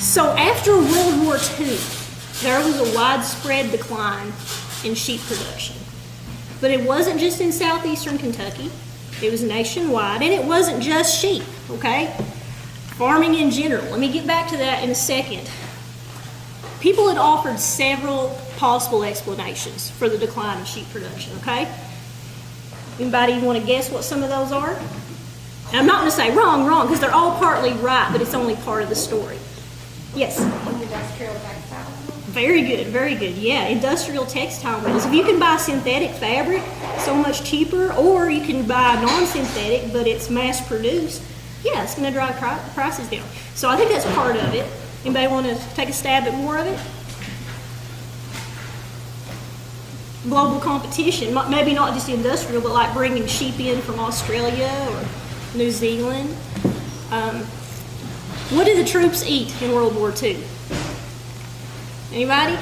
So after World War II, there was a widespread decline in sheep production. But it wasn't just in southeastern Kentucky, it was nationwide, and it wasn't just sheep, okay? Farming in general. Let me get back to that in a second. People had offered several possible explanations for the decline in sheep production, okay? Anybody want to guess what some of those are? And I'm not going to say wrong, because they're all partly right, but it's only part of the story. Yes? Industrial textile. Very good, yeah. Industrial textile mills. If you can buy synthetic fabric, so much cheaper, or you can buy non-synthetic, but it's mass produced, yeah, it's going to drive prices down. So I think that's part of it. Anybody want to take a stab at more of it? Global competition, maybe not just industrial, but like bringing sheep in from Australia or New Zealand. What did the troops eat in World War II? Anybody?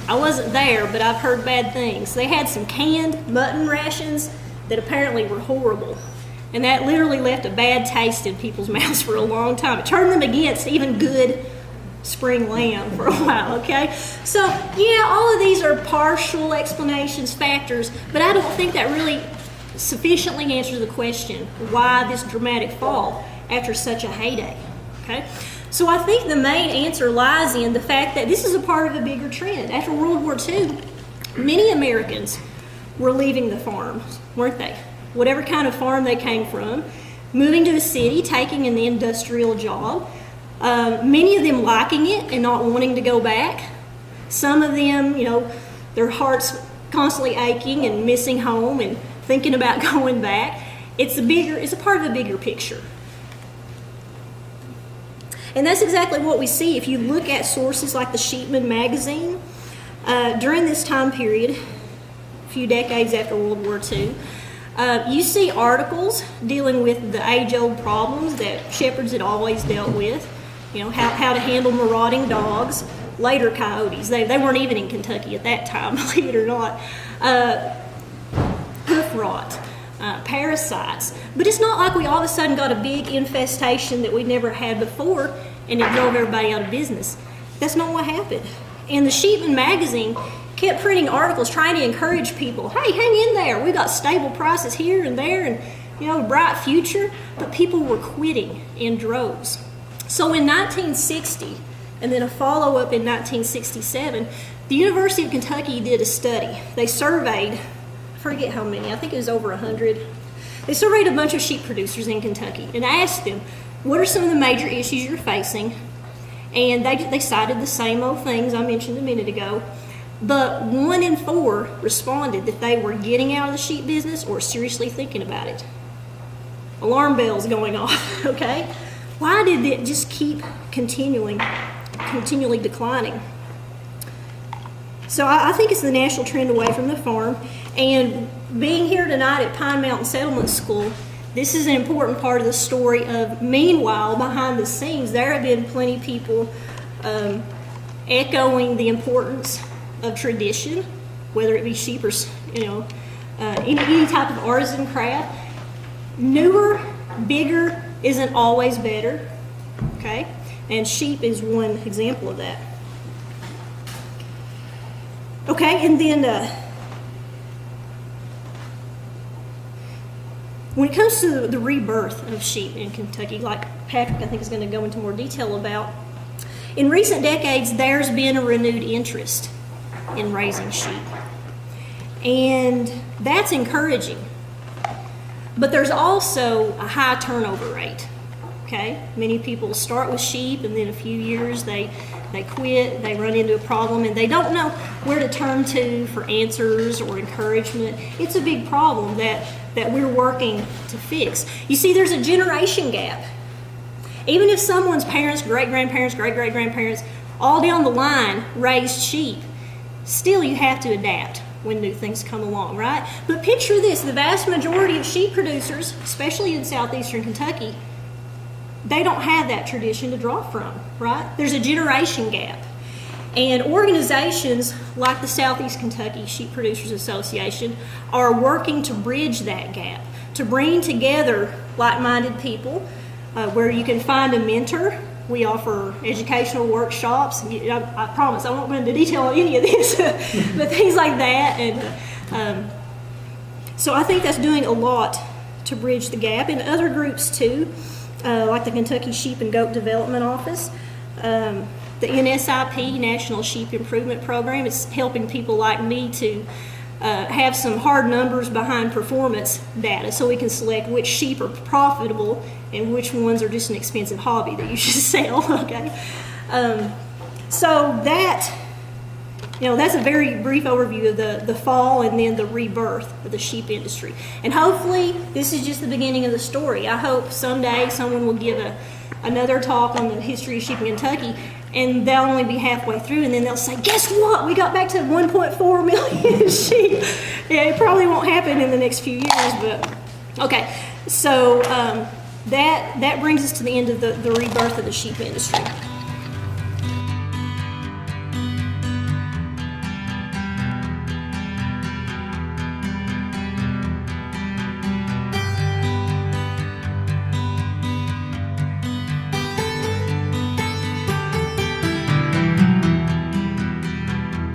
I wasn't there, but I've heard bad things. They had some canned mutton rations that apparently were horrible. And that literally left a bad taste in people's mouths for a long time. It turned them against even good spring lamb for a while, okay? So, yeah, all of these are partial explanations, factors, but I don't think that really sufficiently answers the question, why this dramatic fall after such a heyday, okay? So I think the main answer lies in the fact that this is a part of a bigger trend. After World War II, many Americans were leaving the farms, weren't they? Whatever kind of farm they came from, moving to a city, taking an industrial job, many of them liking it and not wanting to go back. Some of them, you know, their hearts constantly aching and missing home and thinking about going back. It's a part of a bigger picture. And that's exactly what we see if you look at sources like the Sheepman magazine. During this time period, a few decades after World War II, you see articles dealing with the age-old problems that shepherds had always dealt with. You know, how to handle marauding dogs, later coyotes. They weren't even in Kentucky at that time, believe it or not. Hoof rot, parasites. But it's not like we all of a sudden got a big infestation that we never had before and it drove everybody out of business. That's not what happened. And the Sheepman magazine kept printing articles trying to encourage people, hey, hang in there. We got stable prices here and there and, you know, a bright future. But people were quitting in droves. So in 1960, and then a follow-up in 1967, the University of Kentucky did a study. They surveyed, I forget how many, I think it was over 100. They surveyed a bunch of sheep producers in Kentucky and asked them, what are some of the major issues you're facing? And they cited the same old things I mentioned a minute ago. But 1 in 4 responded that they were getting out of the sheep business or seriously thinking about it. Alarm bells going off, okay? Why did it just keep continually declining? So I think it's the national trend away from the farm. And being here tonight at Pine Mountain Settlement School, this is an important part of the story of, meanwhile, behind the scenes, there have been plenty of people echoing the importance of tradition, whether it be sheep or, you know, any type of artisan craft. Newer, bigger isn't always better, okay? And sheep is one example of that. Okay, and then when it comes to the rebirth of sheep in Kentucky, like Patrick I think is going to go into more detail about, in recent decades there's been a renewed interest in raising sheep. And that's encouraging. But there's also a high turnover rate, okay? Many people start with sheep and then a few years they quit, they run into a problem and they don't know where to turn to for answers or encouragement. It's a big problem that we're working to fix. You see, there's a generation gap. Even if someone's parents, great-grandparents, great-great-grandparents, all down the line raised sheep, still you have to adapt when new things come along, right? But picture this, the vast majority of sheep producers, especially in southeastern Kentucky, they don't have that tradition to draw from, right? There's a generation gap. And organizations like the Southeast Kentucky Sheep Producers Association are working to bridge that gap, to bring together like-minded people where you can find a mentor We offer educational workshops. I promise I won't go into detail on any of this, but things like that. And so I think that's doing a lot to bridge the gap. And other groups too, like the Kentucky Sheep and Goat Development Office, the NSIP, National Sheep Improvement Program, is helping people like me to have some hard numbers behind performance data so we can select which sheep are profitable and which ones are just an expensive hobby that you should sell, okay? So that, that's a very brief overview of the fall and then the rebirth of the sheep industry. And hopefully this is just the beginning of the story. I hope someday someone will give another talk on the history of sheep in Kentucky, and they'll only be halfway through, and then they'll say, guess what? We got back to 1.4 million sheep. Yeah, it probably won't happen in the next few years, but okay. So that brings us to the end of the rebirth of the sheep industry.